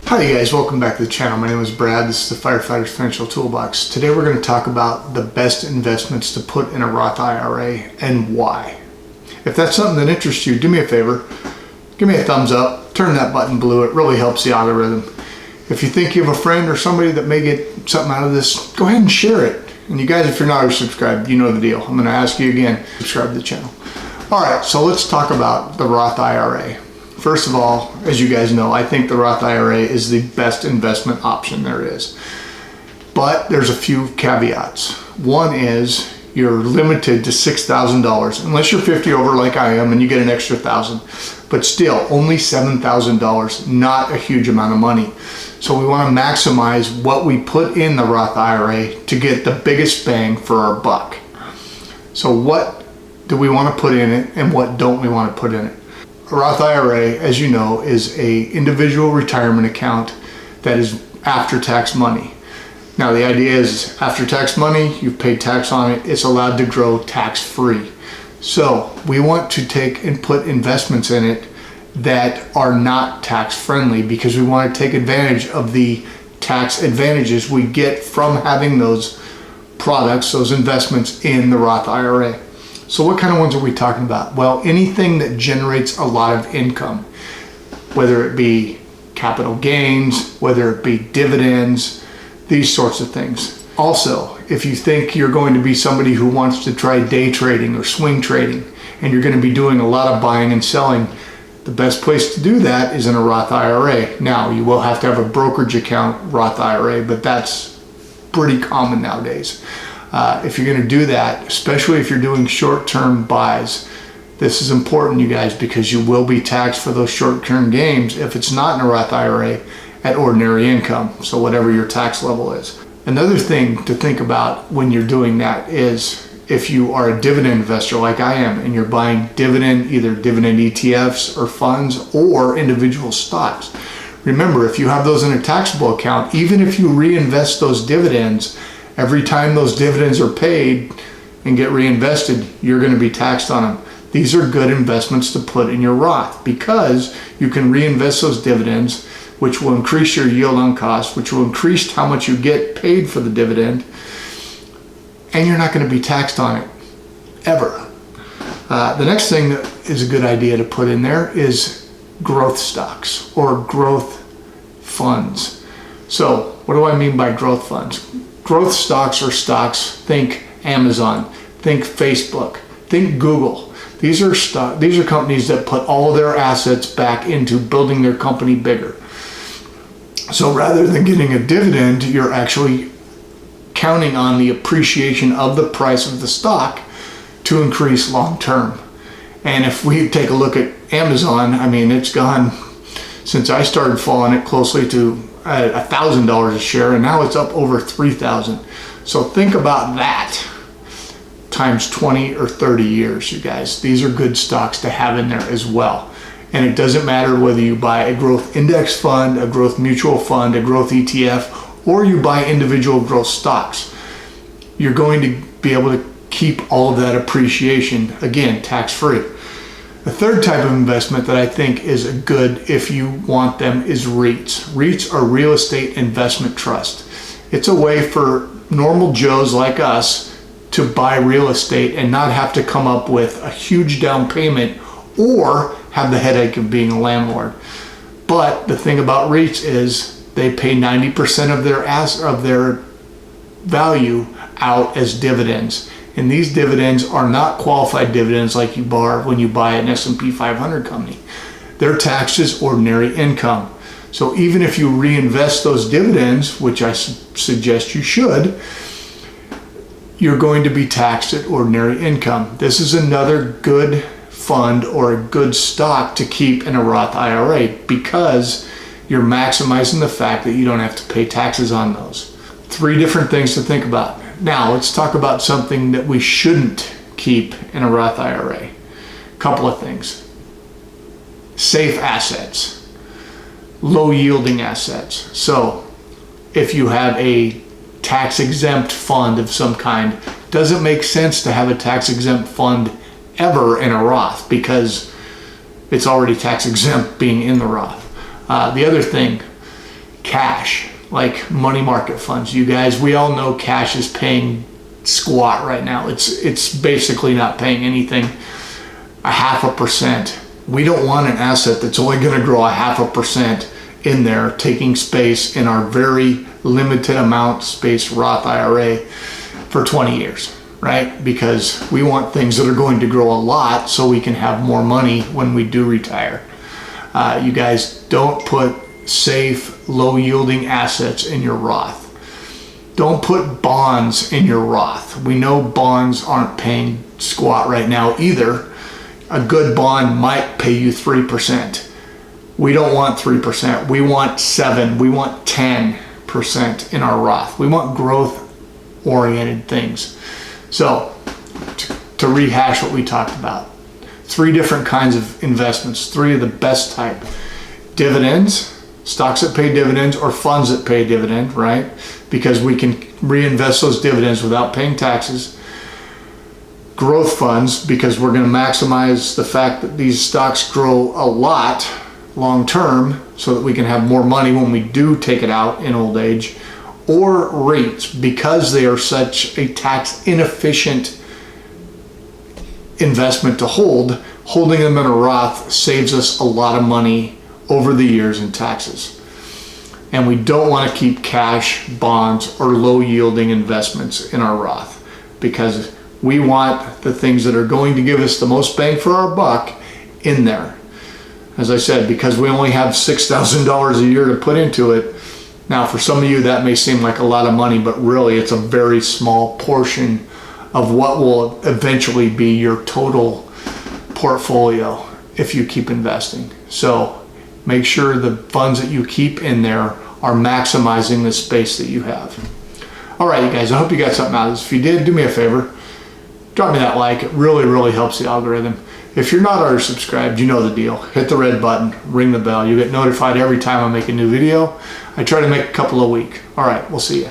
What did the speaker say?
Hi you guys, welcome back to the channel. My name is Brad. This is the Firefighter's Financial Toolbox. Today we're going to talk about the best investments to put in a Roth IRA and why. If that's something that interests you, do me a favor, give me a thumbs up, turn that button blue. It really helps the algorithm. If you think you have a friend or somebody that may get something out of this, go ahead and share it. And you guys, if you're not already subscribed, you know the deal. I'm going to ask you again, subscribe to the channel. All right, so let's talk about the Roth IRA. First of all, as you guys know, I think the Roth IRA is the best investment option there is. But there's a few caveats. One is you're limited to $6,000, unless you're 50 over like I am and you get an extra $1,000. But still, only $7,000, not a huge amount of money. So we want to maximize what we put in the Roth IRA to get the biggest bang for our buck. So what do we want to put in it and what don't we want to put in it? A Roth IRA, as you know, is an individual retirement account that is after-tax money. Now the idea is after-tax money, you've paid tax on it, it's allowed to grow tax-free. So we want to take and put investments in it that are not tax-friendly because we want to take advantage of the tax advantages we get from having those products, those investments in the Roth IRA. So what kind of ones are we talking about? Well, anything that generates a lot of income, whether it be capital gains, whether it be dividends, these sorts of things. Also, if you think you're going to be somebody who wants to try day trading or swing trading, and you're going to be doing a lot of buying and selling, the best place to do that is in a Roth IRA. Now, you will have to have a brokerage account Roth IRA, but that's pretty common nowadays. If you're going to do that, especially if you're doing short-term buys, this is important, you guys, because you will be taxed for those short-term gains if it's not in a Roth IRA at ordinary income, so whatever your tax level is. Another thing to think about when you're doing that is if you are a dividend investor like I am and you're buying dividend, either dividend ETFs or funds or individual stocks. Remember, if you have those in a taxable account, even if you reinvest those dividends, every time those dividends are paid and get reinvested, you're going to be taxed on them. These are good investments to put in your Roth because you can reinvest those dividends, which will increase your yield on cost, which will increase how much you get paid for the dividend, and you're not going to be taxed on it, ever. The next thing that is a good idea to put in there is growth stocks or growth funds. So what do I mean by growth funds? Growth stocks are stocks, think Amazon, think Facebook, think Google. These are companies that put all of their assets back into building their company bigger. So rather than getting a dividend, you're actually counting on the appreciation of the price of the stock to increase long term. And if we take a look at Amazon, I mean, it's gone since I started following it closely to $1,000 a share, and now it's up over $3,000. So think about that times 20 or 30 years, you guys. These are good stocks to have in there as well. And it doesn't matter whether you buy a growth index fund, a growth mutual fund, a growth ETF, or you buy individual growth stocks. You're going to be able to keep all of that appreciation, again, tax-free. The third type of investment that I think is good if you want them is REITs. REITs are real estate investment trust. It's a way for normal Joes like us to buy real estate and not have to come up with a huge down payment or have the headache of being a landlord. But the thing about REITs is they pay 90% of their value out as dividends. And these dividends are not qualified dividends like you borrow when you buy an S&P 500 company. They're taxed as ordinary income. So even if you reinvest those dividends, which I suggest you should, you're going to be taxed at ordinary income. This is another good fund or a good stock to keep in a Roth IRA because you're maximizing the fact that you don't have to pay taxes on those. 3 different things to think about. Now let's talk about something that we shouldn't keep in a Roth IRA. Couple of things. Safe assets, low yielding assets. So if you have a tax exempt fund of some kind, it doesn't make sense to have a tax exempt fund ever in a Roth because it's already tax exempt being in the Roth. The other thing, cash, like money market funds. You guys, we all know cash is paying squat right now. It's basically not paying anything, 0.5%. We don't want an asset that's only going to grow 0.5% in there, taking space in our very limited amount space Roth IRA for 20 years, right? Because we want things that are going to grow a lot so we can have more money when we do retire. You guys, don't put safe, low yielding assets in your Roth. Don't put bonds in your Roth. We know bonds aren't paying squat right now either. A good bond might pay you 3%. We don't want 3%. We want 7. We want 10% in our Roth. We want growth oriented things. So to rehash what we talked about, 3 different kinds of investments, 3 of the best type. Dividends, stocks that pay dividends, or funds that pay dividend, right? Because we can reinvest those dividends without paying taxes. Growth funds, because we're going to maximize the fact that these stocks grow a lot long term so that we can have more money when we do take it out in old age. Or REITs, because they are such a tax inefficient investment to hold. Holding them in a Roth saves us a lot of money over the years in taxes. And we don't want to keep cash, bonds, or low yielding investments in our Roth, because we want the things that are going to give us the most bang for our buck in there. As I said, because we only have $6,000 a year to put into it. Now, for some of you, that may seem like a lot of money, but really it's a very small portion of what will eventually be your total portfolio if you keep investing. So make sure the funds that you keep in there are maximizing the space that you have. All right, you guys, I hope you got something out of this. If you did, do me a favor. Drop me that like. It really, really helps the algorithm. If you're not already subscribed, you know the deal. Hit the red button, ring the bell. You get notified every time I make a new video. I try to make a couple a week. All right, we'll see you.